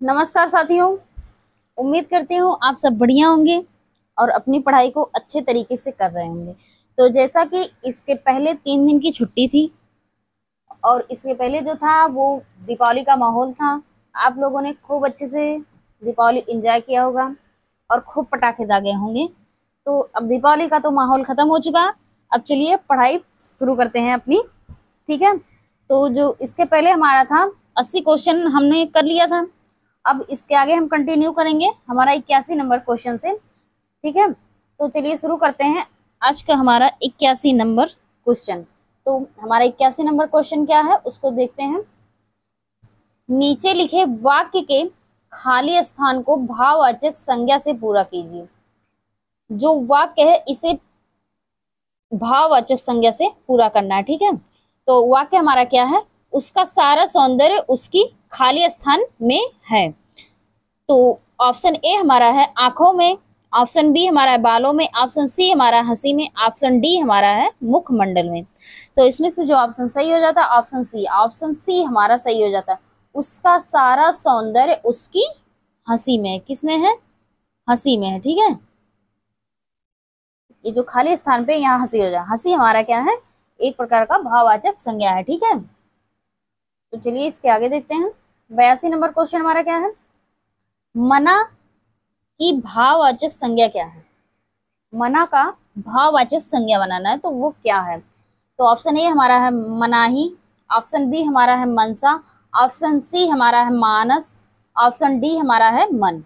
नमस्कार साथियों। उम्मीद करती हूँ आप सब बढ़िया होंगे और अपनी पढ़ाई को अच्छे तरीके से कर रहे होंगे। तो जैसा कि इसके पहले 3 दिन की छुट्टी थी और इसके पहले जो था वो दीपावली का माहौल था। आप लोगों ने खूब अच्छे से दीपावली एंजॉय किया होगा और खूब पटाखे दागे होंगे। तो अब दीपावली का तो माहौल खत्म हो चुका। अब चलिए पढ़ाई शुरू करते हैं अपनी। ठीक है, तो जो इसके पहले हमारा था 80 क्वेश्चन हमने कर लिया था। अब इसके आगे हम कंटिन्यू करेंगे हमारा 81 नंबर क्वेश्चन से। ठीक है, तो चलिए शुरू करते हैं आज का हमारा 81 नंबर क्वेश्चन। तो हमारा 81 नंबर क्वेश्चन क्या है उसको देखते हैं। नीचे लिखे वाक्य के खाली स्थान को भाववाचक संज्ञा से पूरा कीजिए। जो वाक्य है इसे भाववाचक संज्ञा से पूरा करना है। ठीक है, तो वाक्य हमारा क्या है, उसका सारा सौंदर्य उसकी खाली स्थान में है। तो ऑप्शन ए हमारा है आंखों में, ऑप्शन बी हमारा है बालों में, ऑप्शन सी हमारा हंसी में, ऑप्शन डी हमारा है मुखमंडल में। तो इसमें से जो ऑप्शन सही हो जाता है ऑप्शन सी, ऑप्शन सी हमारा सही हो जाता है। उसका सारा सौंदर्य उसकी हंसी में है। किसमें है? हंसी में है। ठीक है, ये जो खाली स्थान पे यहाँ हंसी हो जाए, हंसी हमारा क्या है, एक प्रकार का भाववाचक संज्ञा है। ठीक है, तो चलिए इसके आगे देखते हैं। 82 नंबर क्वेश्चन हमारा क्या है, मना की भाववाचक संज्ञा क्या है। मना का भाववाचक संज्ञा बनाना है तो वो क्या है। तो ऑप्शन ए हमारा है मनाही, ऑप्शन बी हमारा है मनसा, ऑप्शन सी हमारा है मानस, ऑप्शन डी हमारा है मन।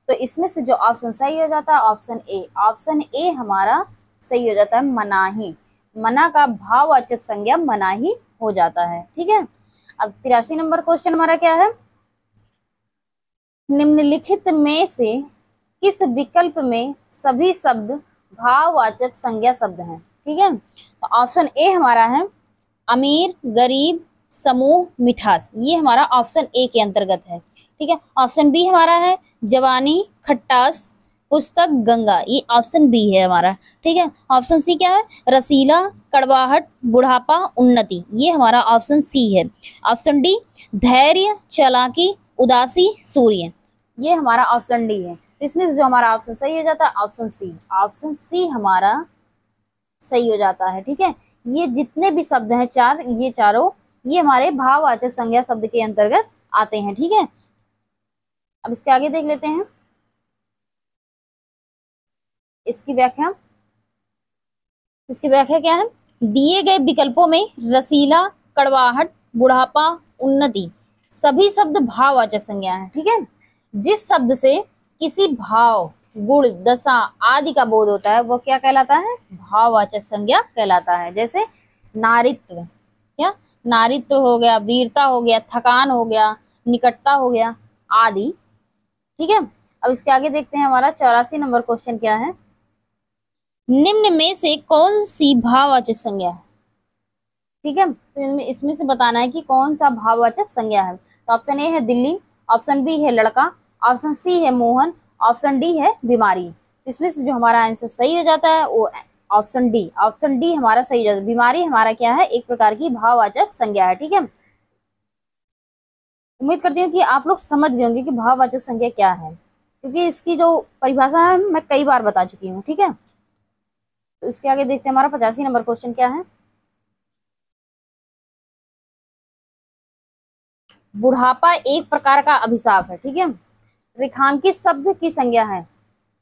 तो इसमें से जो ऑप्शन सही हो जाता है ऑप्शन ए, ऑप्शन ए हमारा सही हो जाता है मनाही। मना का भाववाचक संज्ञा मनाही हो जाता है। ठीक है, अब 83 नंबर क्वेश्चन हमारा क्या है, निम्नलिखित में से किस विकल्प में सभी शब्द भाववाचक संज्ञा शब्द हैं। ठीक है, तो ऑप्शन ए हमारा है अमीर, गरीब, समूह, मिठास, ये हमारा ऑप्शन ए के अंतर्गत है। ठीक है, ऑप्शन बी हमारा है जवानी, खट्टास, पुस्तक, गंगा, ये ऑप्शन बी है हमारा। ठीक है, ऑप्शन सी क्या है, रसीला, कड़वाहट, बुढ़ापा, उन्नति, ये हमारा ऑप्शन सी है। ऑप्शन डी धैर्य, चालाकी, उदासी, सूर्य, ये हमारा ऑप्शन डी है। इसमें से जो हमारा ऑप्शन सही हो जाता है ऑप्शन सी, ऑप्शन सी हमारा सही हो जाता है। ठीक है, ये जितने भी शब्द हैं चार, ये चारों ये हमारे भाववाचक संज्ञा शब्द के अंतर्गत आते हैं। ठीक है, अब इसके आगे देख लेते हैं इसकी व्याख्या। इसकी व्याख्या क्या है, दिए गए विकल्पों में रसीला, कड़वाहट, बुढ़ापा, उन्नति सभी शब्द भाववाचक संज्ञा है। ठीक है, जिस शब्द से किसी भाव, गुण, दशा आदि का बोध होता है वो क्या कहलाता है, भाववाचक संज्ञा कहलाता है। जैसे नारित्व, क्या नारित्व हो गया, वीरता हो गया, थकान हो गया, निकटता हो गया आदि। ठीक है, अब इसके आगे देखते हैं हमारा 84 नंबर क्वेश्चन क्या है, निम्न में से कौन सी भाववाचक संज्ञा है। ठीक है, तो इसमें से बताना है कि कौन सा भाववाचक संज्ञा है। तो ऑप्शन ए है दिल्ली, ऑप्शन बी है लड़का, ऑप्शन सी है मोहन, ऑप्शन डी है बीमारी। इसमें से जो हमारा आंसर सही हो जाता है वो ऑप्शन डी, ऑप्शन डी हमारा सही हो जाता है। बीमारी हमारा क्या है, एक प्रकार की भाववाचक संज्ञा है। ठीक है, उम्मीद करती हूँ कि आप लोग समझ गए होंगे कि भाववाचक संज्ञा क्या है, क्योंकि इसकी जो परिभाषा है मैं कई बार बता चुकी हूँ। ठीक है, तो इसके आगे देखते हैं हमारा 85 नंबर क्वेश्चन क्या है, बुढ़ापा एक प्रकार का अभिशाप है। ठीक है, रेखांकित शब्द की संज्ञा है।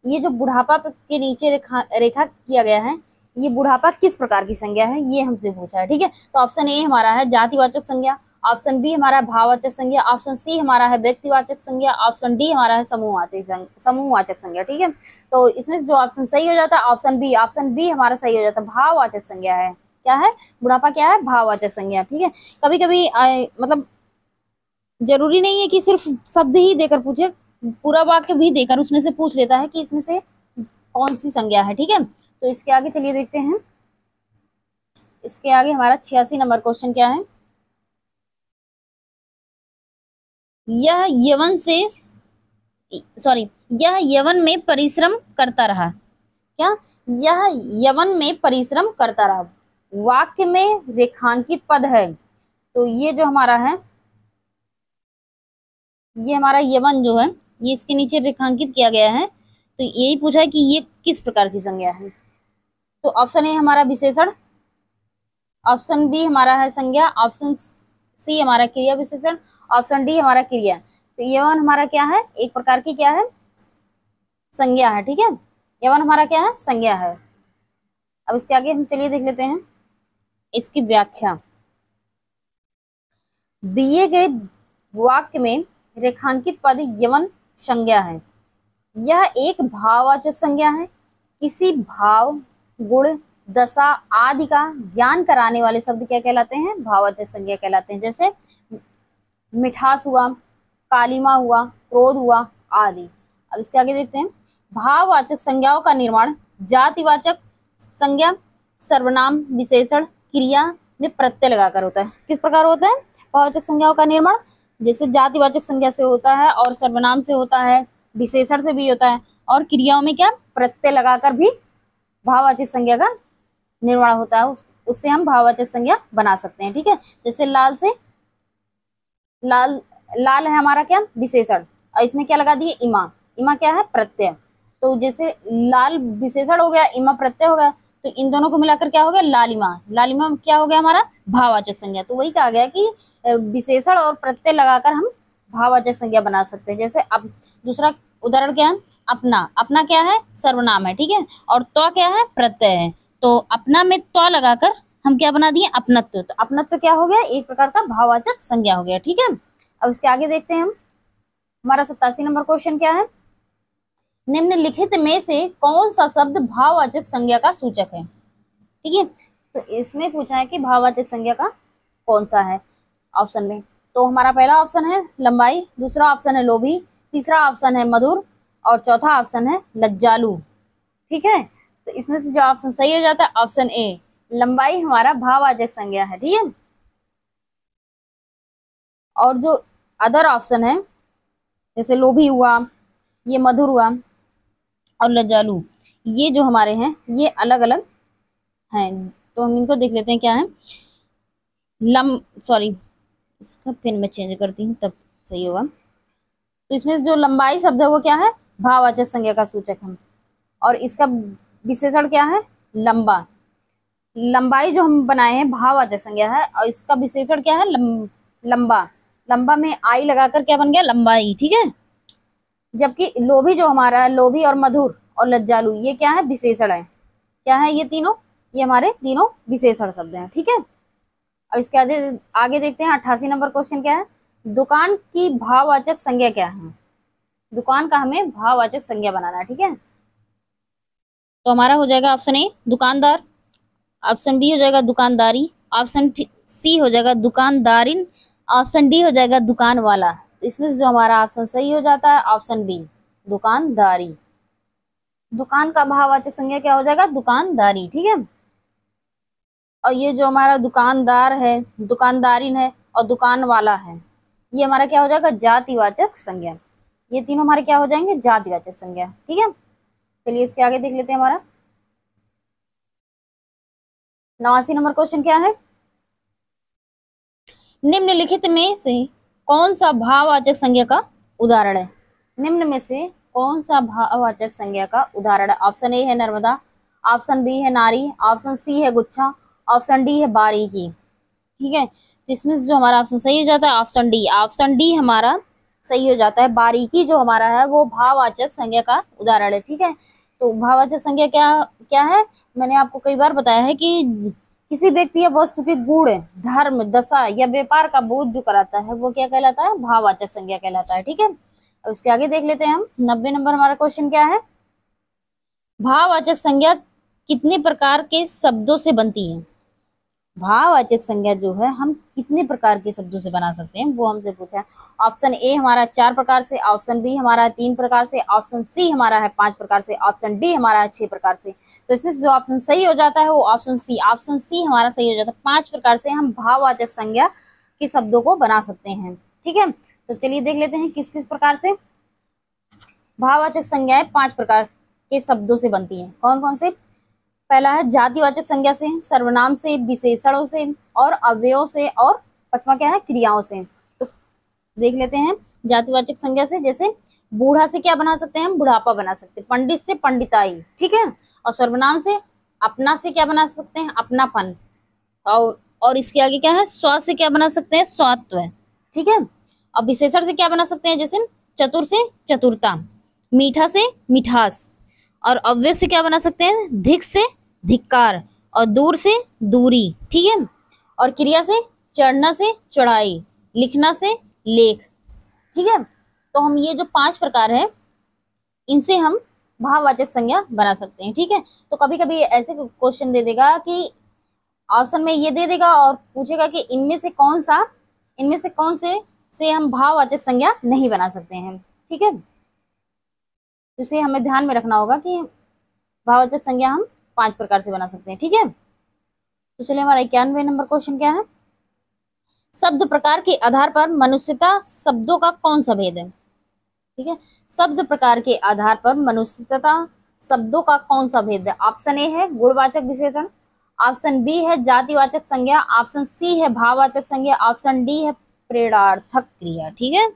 ये जो बुढ़ापा के नीचे रेखा किया गया है, ये बुढ़ापा किस प्रकार की संज्ञा है ये हमसे पूछा है। ठीक है, तो ऑप्शन ए हमारा है जातिवाचक संज्ञा, ऑप्शन बी हमारा है भाववाचक संज्ञा, ऑप्शन सी हमारा है व्यक्तिवाचक संज्ञा, ऑप्शन डी हमारा है समूहवाचक संज्ञा। ठीक है, तो इसमें से जो ऑप्शन सही हो जाता है ऑप्शन बी, ऑप्शन बी हमारा सही हो जाता है, भाववाचक संज्ञा है। क्या है, बुढ़ापा क्या है, भाववाचक संज्ञा। ठीक है, कभी कभी मतलब जरूरी नहीं है कि सिर्फ शब्द ही देकर पूछे, पूरा वाक्य भी देकर उसमें से पूछ लेता है कि इसमें से कौन सी संज्ञा है। ठीक है, तो इसके आगे चलिए देखते हैं। इसके आगे हमारा 86 नंबर क्वेश्चन क्या है, यह यवन से सॉरी यह यवन में परिश्रम करता रहा। क्या, यह यवन में परिश्रम करता रहा, वाक्य में रेखांकित पद है। तो ये जो हमारा है ये हमारा यवन जो है, ये इसके नीचे रेखांकित किया गया है, तो यही पूछा है कि ये किस प्रकार की संज्ञा है। तो ऑप्शन ए हमारा विशेषण, ऑप्शन बी हमारा है संज्ञा, ऑप्शन सी हमारा क्रिया विशेषण, ऑप्शन डी हमारा क्रिया। तो यवन हमारा क्या है, एक प्रकार की क्या है, संज्ञा है। ठीक है, यवन हमारा क्या है, संज्ञा है। अब इसके आगे हम चलिए देख लेते हैं इसकी व्याख्या। दिए गए वाक्य में रेखांकित पद यवन संज्ञा है। यह एक भाववाचक संज्ञा है। किसी भाव, गुण, दशा आदि का ज्ञान कराने वाले शब्द क्या कहलाते हैं, भाववाचक संज्ञा कहलाते हैं। जैसे मिठास हुआ, कालीमा हुआ, क्रोध हुआ आदि। अब इसके आगे देखते हैं, भाववाचक संज्ञाओं का निर्माण जातिवाचक संज्ञा, सर्वनाम, विशेषण, क्रिया में प्रत्यय लगाकर होता है। किस प्रकार होता है भाववाचक संज्ञाओं का निर्माण, जैसे जातिवाचक संज्ञा से होता है और सर्वनाम से होता है, विशेषण से भी होता है, और क्रियाओं में क्या प्रत्यय लगाकर भी भाववाचक संज्ञा का निर्माण होता है। उससे हम भाववाचक संज्ञा बना सकते हैं। ठीक है, जैसे लाल से लाल, लाल है हमारा क्या विशेषण, और इसमें क्या लगा दिए इमा, इमा क्या है प्रत्यय। तो जैसे लाल विशेषण हो गया, इमा प्रत्यय हो गया, तो इन दोनों को मिलाकर क्या हो गया लालिमा, लालिमा क्या हो गया हमारा भाववाचक संज्ञा। तो वही कहा गया कि विशेषण और प्रत्यय लगाकर हम भाववाचक संज्ञा बना सकते हैं। जैसे अब दूसरा उदाहरण क्या है, अपना, अपना क्या है सर्वनाम है। ठीक है, और त्वा क्या है प्रत्यय है। तो अपना में त्वा लगाकर हम क्या बना दिए अपनत्व। तो अपनत्व क्या हो गया, एक प्रकार का भाववाचक संज्ञा हो गया। ठीक है, अब इसके आगे देखते हैं हम, हमारा 87 नंबर क्वेश्चन क्या है, निम्नलिखित में से कौन सा शब्द भाववाचक संज्ञा का सूचक है। ठीक है, तो इसमें पूछा है कि भाववाचक संज्ञा का कौन सा है ऑप्शन में। तो हमारा पहला ऑप्शन है लंबाई, दूसरा ऑप्शन है लोभी, तीसरा ऑप्शन है मधुर, और चौथा ऑप्शन है लज्जालु। ठीक है, तो इसमें से जो ऑप्शन सही हो जाता है ऑप्शन ए, लंबाई हमारा भाववाचक संज्ञा है। ठीक है, और जो अदर ऑप्शन है जैसे लोभी हुआ, ये मधुर हुआ और लज्जालु, ये जो हमारे हैं ये अलग अलग हैं। तो हम इनको देख लेते हैं क्या है, सॉरी इसका पेन मैं चेंज करती हूँ तब सही होगा। तो इसमें जो लंबाई शब्द है वो क्या है भाववाचक संज्ञा का सूचक है, और इसका विशेषण क्या है लंबा। लंबाई जो हम बनाए हैं भाववाचक संज्ञा है, और इसका विशेषण क्या है लंबा, लंबा में आई लगाकर क्या बन गया लंबाई। ठीक है, जबकि लोभी जो हमारा है, लोभी और मधुर और लज्जालु, ये क्या है विशेषण है। क्या है ये तीनों, ये हमारे तीनों विशेषण शब्द हैं। ठीक है, अब इसके आगे देखते हैं 88 नंबर क्वेश्चन क्या है, दुकान की भाववाचक संज्ञा क्या है। दुकान का हमें भाववाचक संज्ञा बनाना है। ठीक है, तो हमारा हो जाएगा ऑप्शन ए दुकानदार, ऑप्शन बी हो जाएगा दुकानदारी, ऑप्शन सी हो जाएगा दुकानदारिन, ऑप्शन डी हो जाएगा दुकान वाला। तो इसमें से जो हमारा ऑप्शन सही हो जाता है ऑप्शन बी दुकानदारी। दुकान का भाववाचक संज्ञा क्या हो जाएगा दुकानदारी। ठीक है, और ये जो हमारा दुकानदार है, दुकानदारिन है और दुकान वाला है, ये हमारा क्या हो जाएगा जातिवाचक संज्ञा। ये तीनों हमारे क्या हो जाएंगे जातिवाचक संज्ञा। ठीक है, चलिए इसके आगे देख लेते हैं हमारा 89 नंबर क्वेश्चन क्या है, निम्नलिखित में से कौन सा भाववाचक संज्ञा का उदाहरण है। निम्न में से कौन सा भाववाचक संज्ञा का उदाहरण है। ऑप्शन ए है नर्मदा, ऑप्शन बी है नारी, ऑप्शन सी है गुच्छा, ऑप्शन डी है बारीकी। ठीक है, तो इसमें से जो हमारा ऑप्शन सही हो जाता है ऑप्शन डी, ऑप्शन डी हमारा सही हो जाता है। बारीकी जो हमारा है वो भाववाचक संज्ञा का उदाहरण है। ठीक है, तो भाववाचक संज्ञा क्या क्या है, मैंने आपको कई बार बताया है कि किसी व्यक्ति या वस्तु के गुण, धर्म, दशा या व्यापार का बोध जो कराता है वो क्या कहलाता है भाववाचक संज्ञा कहलाता है। ठीक है, अब उसके आगे देख लेते हैं हम 90 नंबर हमारा क्वेश्चन क्या है, भाववाचक संज्ञा कितने प्रकार के शब्दों से बनती है। भाववाचक संज्ञा जो है हम कितने प्रकार के शब्दों से बना सकते हैं वो हमसे पूछा है। ऑप्शन ए हमारा 4 प्रकार से, ऑप्शन बी हमारा 3 प्रकार से, ऑप्शन सी हमारा है 5 प्रकार से, ऑप्शन डी हमारा है 6 प्रकार से। तो इसमें से जो ऑप्शन सही हो जाता है वो ऑप्शन सी हमारा सही हो जाता है। 5 प्रकार से हम भाववाचक संज्ञा के शब्दों को बना सकते हैं। ठीक है, तो चलिए देख लेते हैं किस किस प्रकार से भाववाचक संज्ञाएं 5 प्रकार के शब्दों से बनती हैं। कौन कौन से, पहला है जातिवाचक संज्ञा से, सर्वनाम से, विशेषणों से और अव्ययों से, और 5वां क्या है क्रियाओं से। तो देख लेते हैं जातिवाचक संज्ञा से। जैसे बूढ़ा से क्या बना सकते हैं हम, बुढ़ापा बना सकते हैं। पंडित से पंडिताई, ठीक है। और सर्वनाम से अपना से क्या बना सकते हैं, अपनापन। और इसके आगे क्या है, स्व से क्या बना सकते हैं, स्वत्व, ठीक है। अब विशेषण से क्या बना सकते हैं, जैसे चतुर से चतुरता, मीठा से मिठास। और अव्यय से क्या बना सकते हैं, धिक से धिक्कार, और दूर से दूरी, ठीक है। और क्रिया से चढ़ना से चढ़ाई, लिखना से लेख, ठीक है। तो हम ये जो 5 प्रकार है, इनसे हम भाववाचक संज्ञा बना सकते हैं, ठीक है। तो कभी कभी ऐसे क्वेश्चन दे देगा कि ऑप्शन में ये दे देगा और पूछेगा कि इनमें से कौन से हम भाववाचक संज्ञा नहीं बना सकते हैं, ठीक है। तो इसे हमें ध्यान में रखना होगा कि भाववाचक संज्ञा हम 5 प्रकार से बना सकते हैं, ठीक है। तो चलिए हमारा 91 नंबर क्वेश्चन क्या है, शब्द प्रकार के आधार पर मनुष्यता शब्दों का कौन सा भेद है, ठीक है। शब्द प्रकार के आधार पर मनुष्यता शब्दों का कौन सा भेद है। ऑप्शन ए है गुणवाचक विशेषण, ऑप्शन बी है जातिवाचक संज्ञा, ऑप्शन सी है भाववाचक संज्ञा, ऑप्शन डी है प्रेरणार्थक क्रिया, ठीक है।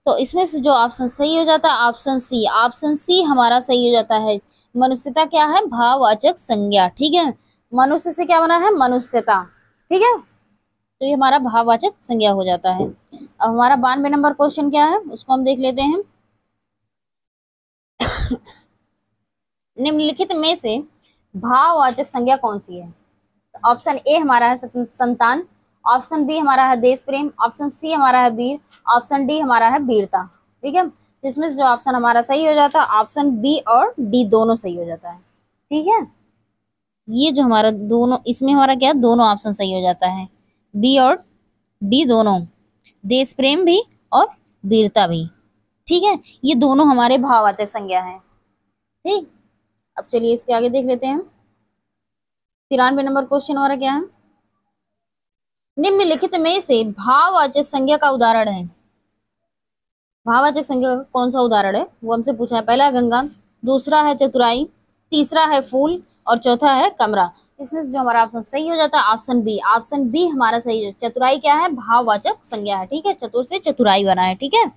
तो इसमें से जो ऑप्शन सही हो जाता है ऑप्शन सी हमारा सही हो जाता है। मनुष्यता क्या है, भाववाचक संज्ञा, ठीक है। मनुष्य से क्या बना है, मनुष्यता, ठीक है। तो ये हमारा भाववाचक संज्ञा हो जाता है। अब हमारा 92 नंबर क्वेश्चन क्या है, उसको हम देख लेते हैं। निम्नलिखित में से भाववाचक संज्ञा कौन सी है। ऑप्शन ए हमारा है संतान, ऑप्शन बी हमारा है देश प्रेम, ऑप्शन सी हमारा है वीर, ऑप्शन डी हमारा है वीरता, ठीक है। इसमें से जो ऑप्शन हमारा सही हो जाता है, ऑप्शन बी और डी दोनों सही हो जाता है, ठीक है। ये जो हमारा दोनों, इसमें हमारा क्या, दोनों ऑप्शन सही हो जाता है, बी और डी दोनों, देश प्रेम भी और वीरता भी, ठीक है। ये दोनों हमारे भाववाचक संज्ञा है, ठीक। अब चलिए इसके आगे देख लेते हैं। 93 नंबर क्वेश्चन हमारा क्या है, निम्नलिखित में से भाववाचक संज्ञा का उदाहरण है। भाववाचक संज्ञा का कौन सा उदाहरण है, वो हमसे पूछा है। पहला है गंगा, दूसरा है चतुराई, तीसरा है फूल, और चौथा है कमरा। इसमें से जो हमारा ऑप्शन सही हो जाता है ऑप्शन बी हमारा सही है। चतुराई क्या है, भाववाचक संज्ञा है, ठीक है। चतुर से चतुराई बना है, ठीक है।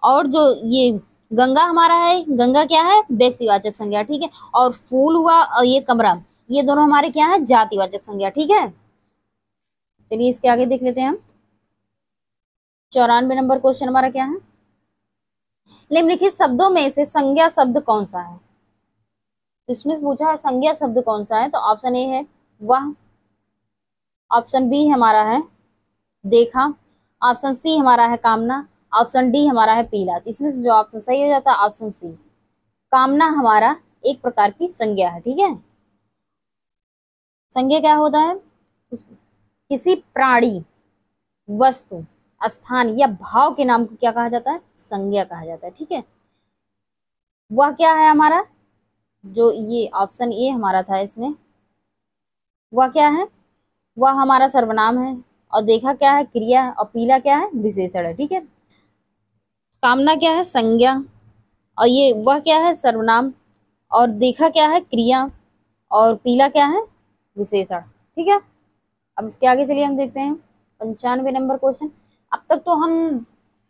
और जो ये गंगा हमारा है, गंगा क्या है, व्यक्तिवाचक संज्ञा, ठीक है। और फूल हुआ और ये कमरा, ये दोनों हमारे क्या है, जातिवाचक संज्ञा, ठीक है। चलिए इसके आगे देख लेते हैं हम। 94 नंबर क्वेश्चन हमारा क्या है, निम्नलिखित शब्दों में से संज्ञा शब्द कौन सा है। इसमें पूछा है संज्ञा शब्द कौन सा है, तो ऑप्शन ए है वह, ऑप्शन बी हमारा है देखा, ऑप्शन सी हमारा है कामना, ऑप्शन डी हमारा है पीला। तो इसमें से जो ऑप्शन सही हो जाता है ऑप्शन सी, कामना हमारा एक प्रकार की संज्ञा है, ठीक है। संज्ञा क्या होता है, किसी प्राणी, वस्तु, स्थान या भाव के नाम को क्या कहा जाता है, संज्ञा कहा जाता है, ठीक है। वह क्या है हमारा, जो ये ऑप्शन ए हमारा था, इसमें वह क्या है, वह हमारा सर्वनाम है, और देखा क्या है, क्रिया है, और पीला क्या है, विशेषण है, ठीक है। कामना क्या है, संज्ञा, और ये वह क्या है, सर्वनाम, और देखा क्या है, क्रिया, और पीला क्या है, विशेषण, ठीक है। अब इसके आगे चलिए हम देखते हैं 95 नंबर क्वेश्चन। अब तक तो हम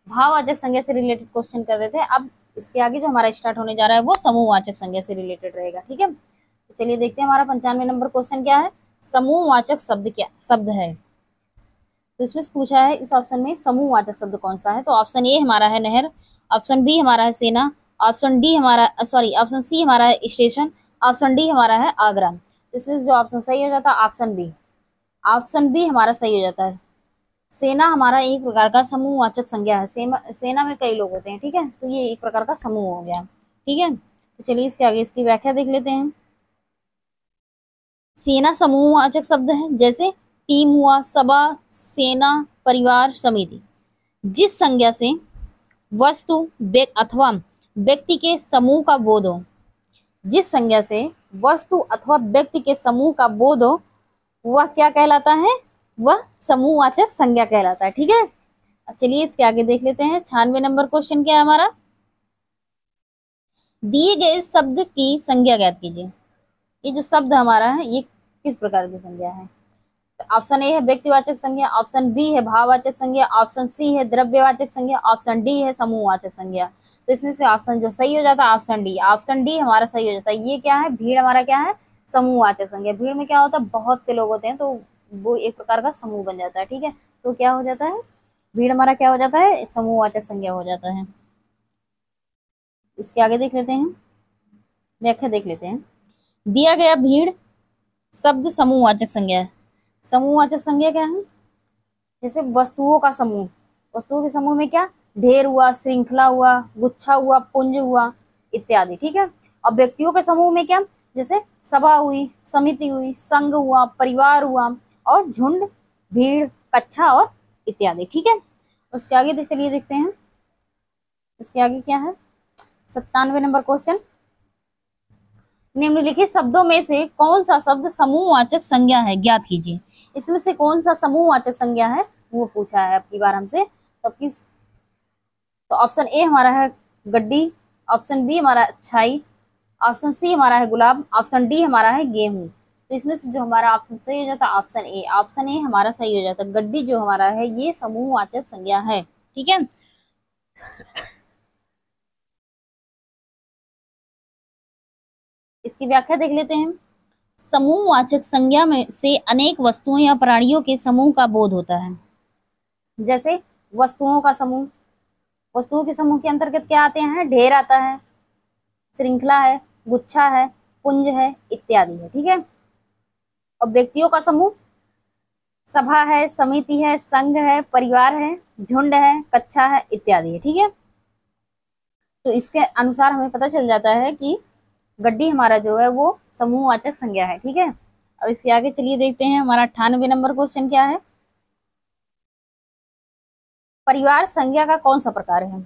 भाववाचक संज्ञा से रिलेटेड क्वेश्चन कर रहे थे, अब इसके आगे जो हमारा स्टार्ट होने जा रहा है वो समूहवाचक संज्ञा से रिलेटेड रहेगा, ठीक है। तो चलिए देखते हैं हमारा 95 नंबर क्वेश्चन क्या है, समूहवाचक शब्द है। तो इसमें से पूछा है इस ऑप्शन में समूहवाचक शब्द कौन सा है, तो ऑप्शन ए हमारा है नहर, ऑप्शन बी हमारा है सेना, ऑप्शन सी हमारा है स्टेशन, ऑप्शन डी हमारा है आगरा। तो इसमें से जो ऑप्शन सही हो जाता है ऑप्शन बी हमारा सही हो जाता है। सेना हमारा एक प्रकार का समूहवाचक संज्ञा है, सेना में कई लोग होते हैं, ठीक है। तो ये एक प्रकार का समूह हो गया, ठीक है। तो चलिए इसके आगे इसकी व्याख्या देख लेते हैं। सेना समूहवाचक शब्द है, जैसे टीम हुआ, सभा, सेना, परिवार, समिति। जिस संज्ञा से वस्तु अथवा व्यक्ति के समूह का बोध हो, जिस संज्ञा से वस्तु अथवा व्यक्ति के समूह का बोध हो, वह क्या कहलाता है, वह समूहवाचक संज्ञा कहलाता है, ठीक है। अब चलिए इसके आगे देख लेते हैं। 96 नंबर क्वेश्चन क्या है हमारा, दिए गए शब्द की संज्ञा ज्ञात कीजिए। ये जो शब्द हमारा है ये किस प्रकार की संज्ञा है। तो ऑप्शन ए है व्यक्तिवाचक संज्ञा, ऑप्शन बी है भाववाचक संज्ञा, ऑप्शन सी है द्रव्यवाचक संज्ञा, ऑप्शन डी है समूहवाचक संज्ञा। तो इसमें से ऑप्शन जो सही हो जाता है ऑप्शन डी, ऑप्शन डी हमारा सही हो जाता है। ये क्या है, भीड़ हमारा क्या है, समूहवाचक संज्ञा। भीड़ में क्या होता है, बहुत से लोग होते हैं तो वो एक प्रकार का समूह बन जाता है, ठीक है। तो क्या हो जाता है, भीड़ हमारा क्या हो जाता है, समूहवाचक संज्ञा हो जाता है। इसके आगे देख लेते हैं, व्याख्या देख लेते हैं। दिया गया भीड़ शब्द समूहवाचक संज्ञा है। समूहवाचक संज्ञा क्या है, जैसे वस्तुओं का समूह, वस्तुओं के समूह में क्या, ढेर हुआ, श्रृंखला हुआ, गुच्छा हुआ, पुंज हुआ इत्यादि, ठीक है। अब व्यक्तियों के समूह में क्या, जैसे सभा हुई, समिति हुई, संघ हुआ, परिवार हुआ और झुंड, भीड़, कच्छा और इत्यादि, ठीक है। उसके आगे चलिए देखते हैं, इसके आगे क्या है, 97 नंबर क्वेश्चन। निम्नलिखित शब्दों में से कौन सा शब्द समूहवाचक संज्ञा है, ज्ञात कीजिए। इसमें से कौन सा समूहवाचक संज्ञा है वो पूछा है अब की बार हमसे। तो किस, तो ऑप्शन ए हमारा है गड्डी, ऑप्शन बी हमारा अच्छाई, ऑप्शन सी हमारा है गुलाब, ऑप्शन डी हमारा है गेहूं। तो इसमें से जो हमारा ऑप्शन सही हो जाता है ऑप्शन ए, ऑप्शन ए हमारा सही हो जाता है। गड्डी जो हमारा है ये समूहवाचक संज्ञा है, ठीक है। इसकी व्याख्या देख लेते हैं। समूहवाचक संज्ञा में से अनेक वस्तुओं या प्राणियों के समूह का बोध होता है। जैसे वस्तुओं का समूह, वस्तुओं के समूह के अंतर्गत क्या आते हैं, ढेर आता है, श्रृंखला है, गुच्छा है, पुंज है इत्यादि है, ठीक है। और व्यक्तियों का समूह, सभा है, समिति है, संघ है, परिवार है, झुंड है, कच्छा है इत्यादि है, ठीक है। तो इसके अनुसार हमें पता चल जाता है कि गड्डी हमारा जो है वो समूहवाचक संज्ञा है, ठीक है। अब इसके आगे चलिए देखते हैं, हमारा 98 नंबर क्वेश्चन क्या है। परिवार संज्ञा का कौन सा प्रकार है,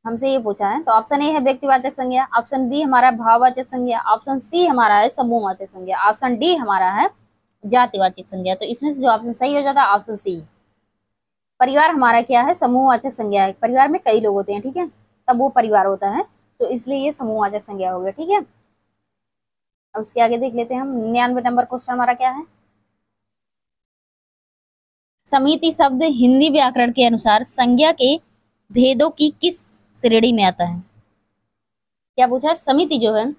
हमसे ये पूछा है। तो ऑप्शन ए है व्यक्तिवाचक संज्ञा, ऑप्शन बी हमारा भाववाचक संज्ञा, ऑप्शन सी हमारा है समूहवाचक संज्ञा, ऑप्शन डी हमारा है जातिवाचक संज्ञा। तो इसमें से जो ऑप्शन सही हो जाता है ऑप्शन सी। परिवार हमारा क्या है, समूहवाचक संज्ञा है। परिवार में कई लोग होते हैं, ठीक है, तब वो परिवार होता है, तो इसलिए ये समूहवाचक संज्ञा हो गया, ठीक है। अब इसके आगे देख लेते हैं हम, 99 नंबर क्वेश्चन हमारा क्या है। समिति शब्द हिंदी व्याकरण के अनुसार संज्ञा के भेदों की किस श्रेणी में आता है। क्या पूछा है, समिति जो है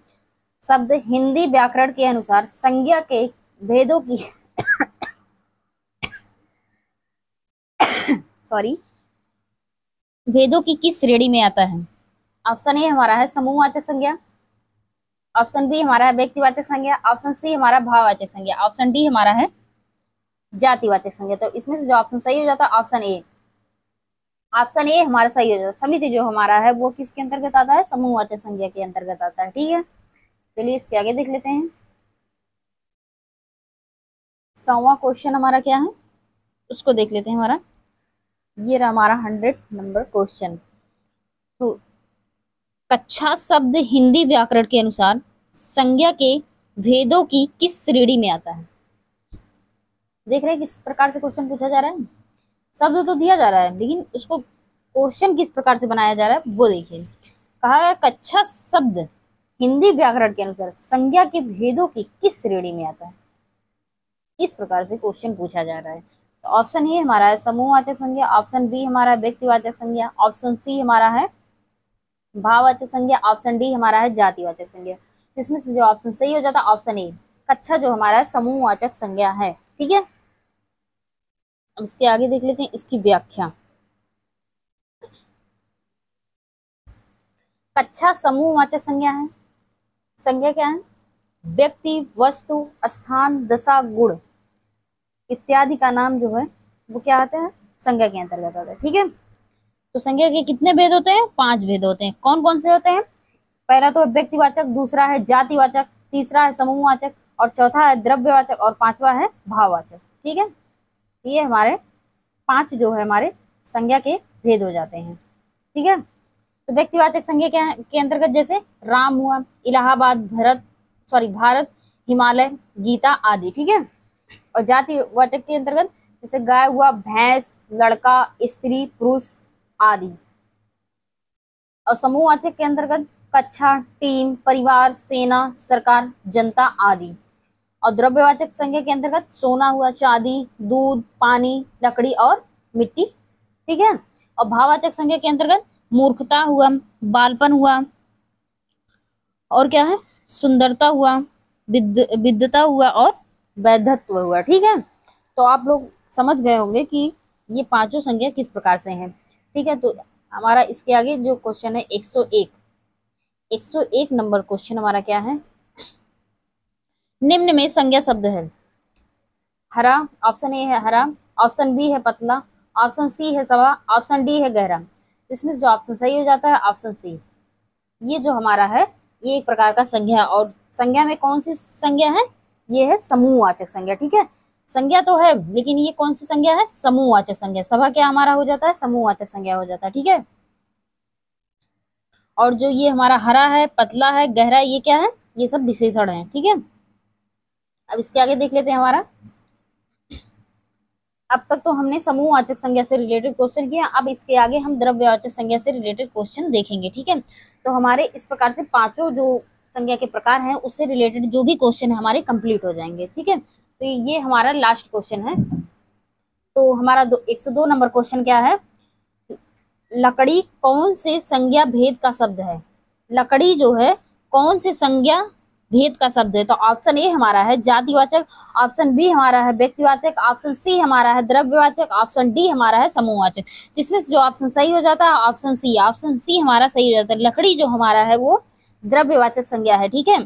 शब्द हिंदी व्याकरण के अनुसार संज्ञा के भेदों की सॉरी, भेदों की किस श्रेणी में आता है। ऑप्शन ए हमारा है समूहवाचक संज्ञा, ऑप्शन बी हमारा है व्यक्तिवाचक संज्ञा, ऑप्शन सी हमारा भाववाचक संज्ञा, ऑप्शन डी हमारा है जातिवाचक संज्ञा। तो इसमें से जो ऑप्शन सही हो जाता है ऑप्शन ए, ऑप्शन ए हमारा सही हो जाता है। समिति जो हमारा है वो किसके अंतर्गत आता है, समूहवाचक संज्ञा के अंतर्गत आता है, ठीक है। चलिए इसके आगे देख लेते हैं। 100वां क्वेश्चन हमारा क्या है उसको देख लेते हैं। हमारा ये रहा हमारा 100 नंबर क्वेश्चन। तो कच्छा शब्द हिंदी व्याकरण के अनुसार संज्ञा के भेदों की किस श्रेणी में आता है। देख रहे हैं किस प्रकार से क्वेश्चन पूछा जा रहा है। शब्द तो दिया जा रहा है लेकिन उसको क्वेश्चन किस प्रकार से बनाया जा रहा है वो देखिए। कहा गया कच्छा शब्द हिंदी व्याकरण के अनुसार संज्ञा के भेदों की किस श्रेणी में आता है, इस प्रकार से क्वेश्चन पूछा जा रहा है। तो ऑप्शन ए हमारा है समूहवाचक संज्ञा, ऑप्शन बी हमारा है व्यक्तिवाचक संज्ञा, ऑप्शन सी हमारा है भाववाचक संज्ञा, ऑप्शन डी हमारा है जातिवाचक संज्ञा। तो इसमें से जो ऑप्शन सही हो जाता है ऑप्शन ए, कच्छा जो हमारा है समूहवाचक संज्ञा है, ठीक है। अब इसके आगे देख लेते हैं इसकी व्याख्या। कच्छा समूहवाचक संज्ञा है। संज्ञा क्या है, व्यक्ति, वस्तु, स्थान, दशा, गुण इत्यादि का नाम जो है वो क्या आता है, संज्ञा के अंतर्गत आता है, ठीक है। तो संज्ञा के कितने भेद होते हैं, 5 भेद होते हैं। कौन कौन से होते हैं, पहला तो व्यक्तिवाचक, दूसरा है जातिवाचक, तीसरा है समूहवाचक और चौथा है द्रव्यवाचक और पांचवा है भाववाचक, ठीक है। ये हमारे 5 जो है हमारे संज्ञा के भेद हो जाते हैं, ठीक है। तो व्यक्तिवाचक संज्ञा के अंतर्गत जैसे राम हुआ, इलाहाबाद, भारत, हिमालय, गीता आदि, ठीक है। और जातिवाचक के अंतर्गत जैसे गाय हुआ, भैंस, लड़का, स्त्री, पुरुष आदि। और समूहवाचक के अंतर्गत कक्षा, टीम, परिवार, सेना, सरकार, जनता आदि। और द्रव्यवाचक संज्ञा के अंतर्गत सोना हुआ, चांदी, दूध, पानी, लकड़ी और मिट्टी, ठीक है। और भाववाचक संज्ञा के अंतर्गत मूर्खता हुआ, बालपन हुआ, और क्या है, सुंदरता हुआ, विद्वता हुआ और वैधत्व हुआ, ठीक है। तो आप लोग समझ गए होंगे कि ये पांचों संज्ञा किस प्रकार से हैं, ठीक है। तो हमारा इसके आगे जो क्वेश्चन है 101 नंबर क्वेश्चन हमारा क्या है, निम्न में संज्ञा शब्द है हरा, ऑप्शन ए है हरा, ऑप्शन बी है पतला, ऑप्शन सी है सवा, ऑप्शन डी है गहरा। इसमें जो ऑप्शन सही हो जाता है ऑप्शन सी। ये जो हमारा है ये एक प्रकार का संज्ञा, और संज्ञा में कौन सी संज्ञा है, ये है समूहवाचक संज्ञा, ठीक है। संज्ञा तो है लेकिन ये कौन सी संज्ञा है, समूहवाचक संज्ञा। सभा क्या हमारा हो जाता है, समूहवाचक संज्ञा हो जाता है, ठीक है। और जो ये हमारा हरा है, पतला है, गहरा, ये क्या है, ये सब विशेषण है, ठीक है। अब इसके आगे देख लेते हैं हमारा, अब तक तो हमने समूहवाचक संज्ञा से रिलेटेड क्वेश्चन किया, अब इसके आगे हम द्रव्यवाचक संज्ञा से रिलेटेड क्वेश्चन देखेंगे, ठीक है। तो हमारे इस प्रकार से पांचों जो संज्ञा के प्रकार हैं उससे रिलेटेड जो भी क्वेश्चन है हमारे कंप्लीट हो जाएंगे, ठीक है। तो ये हमारा लास्ट क्वेश्चन है। तो हमारा 102 नंबर क्वेश्चन क्या है, लकड़ी कौन से संज्ञा भेद का शब्द है। लकड़ी जो है कौन से संज्ञा भेद का शब्द है। तो ऑप्शन ए हमारा है जातिवाचक, ऑप्शन बी हमारा है व्यक्तिवाचक, ऑप्शन सी हमारा है द्रव्यवाचक, ऑप्शन डी हमारा है समूहवाचक। इसमें जो ऑप्शन सही हो जाता है ऑप्शन सी। ऑप्शन सी हमारा सही हो जाता है। लकड़ी जो हमारा है वो द्रव्यवाचक संज्ञा है, ठीक है।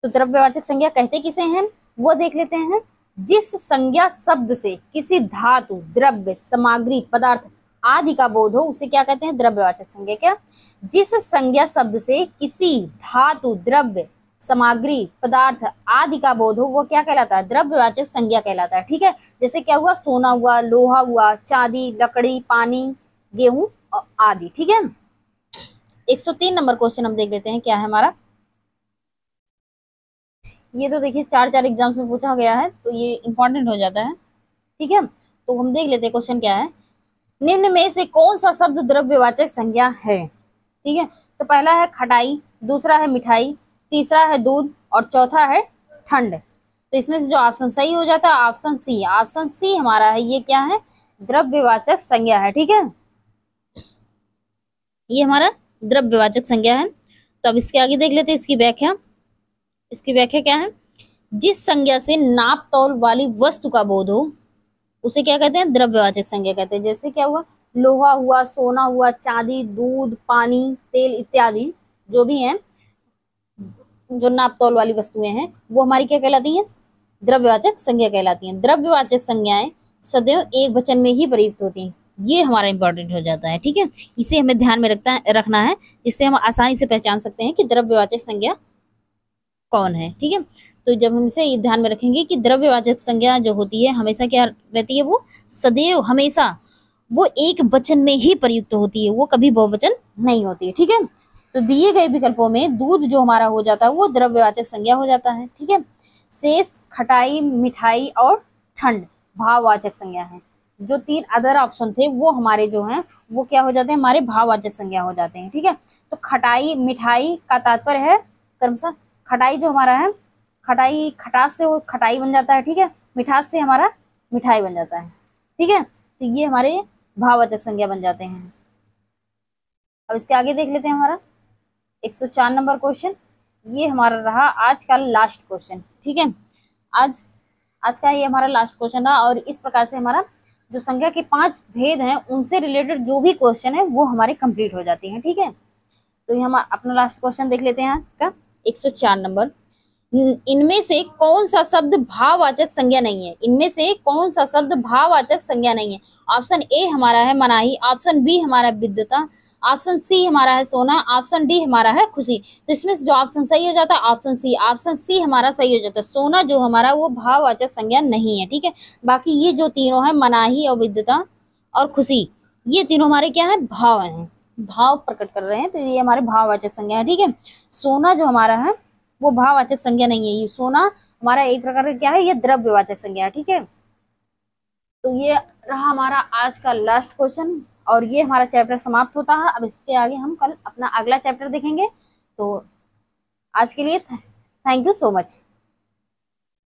तो द्रव्यवाचक संज्ञा कहते किसे हैं वो देख लेते हैं। जिस संज्ञा शब्द से किसी धातु, द्रव्य, सामग्री, पदार्थ आदि का बोध हो उसे क्या कहते हैं, द्रव्यवाचक संज्ञा। क्या, जिस संज्ञा शब्द से किसी धातु, द्रव्य, सामग्री, पदार्थ आदि का बोध हो वो क्या कहलाता है, द्रव्यवाचक संज्ञा कहलाता है, ठीक है। जैसे क्या हुआ, सोना हुआ, लोहा हुआ, चांदी, लकड़ी, पानी, गेहूं आदि, ठीक है। 103 नंबर क्वेश्चन हम देख लेते हैं क्या है हमारा। ये तो देखिए 4 एग्जाम्स में पूछा गया है तो ये इंपॉर्टेंट हो जाता है, ठीक है। तो हम देख लेते हैं क्वेश्चन क्या है, निम्न में से कौन सा शब्द द्रव्यवाचक संज्ञा है, ठीक है। तो पहला है खटाई, दूसरा है मिठाई, तीसरा है दूध और चौथा है ठंड। तो इसमें से जो ऑप्शन सही हो जाता है ऑप्शन सी। ऑप्शन सी हमारा है, ये क्या है, द्रव्यवाचक संज्ञा है, ठीक है। ये हमारा द्रव्यवाचक संज्ञा है। तो अब इसके आगे देख लेते हैं इसकी व्याख्या। इसकी व्याख्या क्या है, जिस संज्ञा से नाप तौल वाली वस्तु का बोध हो उसे क्या कहते हैं, द्रव्यवाचक संज्ञा कहते हैं। जैसे क्या हुआ, लोहा हुआ, सोना हुआ, चांदी, दूध, पानी, तेल इत्यादि जो भी हैं, जो नाप तौल वाली वस्तुएं हैं वो हमारी क्या कहलाती हैं, द्रव्यवाचक संज्ञा कहलाती हैं। द्रव्यवाचक संज्ञाएं सदैव एक वचन में ही प्रयुक्त होती हैं, ये हमारा इंपॉर्टेंट हो जाता है, ठीक है। इसे हमें ध्यान में रखना है, जिससे हम आसानी से पहचान सकते हैं कि द्रव्यवाचक संज्ञा कौन है, ठीक है। तो जब हम इसे ध्यान में रखेंगे कि द्रव्यवाचक संज्ञा जो होती है हमेशा क्या रहती है, वो सदैव हमेशा वो एक वचन में ही प्रयुक्त होती है, वो कभी बहुवचन नहीं होती है, ठीक है। तो दिए गए विकल्पों में दूध जो हमारा हो जाता है वो द्रव्यवाचक संज्ञा हो जाता है, ठीक है। शेष खटाई, मिठाई और ठंड भाववाचक संज्ञा है। जो 3 अदर ऑप्शन थे वो हमारे जो हैं वो क्या हो जाते हैं, हमारे भाववाचक संज्ञा हो जाते हैं, ठीक है। तो खटाई, मिठाई का तात्पर्य है क्रमशः, खटाई जो हमारा है, खटाई खटास से वो खटाई बन जाता है, ठीक है। मिठास से हमारा मिठाई बन जाता है, ठीक है। तो ये हमारे भाववाचक संज्ञा बन जाते हैं। अब इसके आगे देख लेते हैं हमारा 104 नंबर क्वेश्चन। ये हमारा रहा आज का लास्ट क्वेश्चन, ठीक है। आज का ये हमारा लास्ट क्वेश्चन रहा, और इस प्रकार से हमारा जो संज्ञा के 5 भेद हैं उनसे रिलेटेड जो भी क्वेश्चन है वो हमारे कंप्लीट हो जाते हैं, ठीक है। तो ये हम अपना लास्ट क्वेश्चन देख लेते हैं आज का 104 नंबर। इनमें से कौन सा शब्द भाववाचक संज्ञा नहीं है, इनमें से कौन सा शब्द भाववाचक संज्ञा नहीं है। ऑप्शन ए हमारा है मनाही, ऑप्शन बी हमारा विद्वता, ऑप्शन सी हमारा है सोना, ऑप्शन डी हमारा है खुशी। तो इसमें से जो ऑप्शन सही हो जाता है ऑप्शन सी। ऑप्शन सी हमारा सही हो जाता है। सोना जो हमारा वो भाववाचक संज्ञा नहीं है, ठीक है। बाकी ये जो तीनों है मनाही और विद्वता और खुशी, ये तीनों हमारे क्या है, भाव हैं, भाव प्रकट कर रहे हैं, तो ये हमारे भाववाचक संज्ञा है, ठीक है। सोना जो हमारा है वो भाववाचक संज्ञा नहीं है, ये सोना हमारा एक प्रकार का क्या है, ये द्रव्यवाचक संज्ञा है, ठीक है। तो ये रहा हमारा आज का लास्ट क्वेश्चन, और ये हमारा चैप्टर समाप्त होता है। अब इसके आगे हम कल अपना अगला चैप्टर देखेंगे। तो आज के लिए थैंक यू सो मच।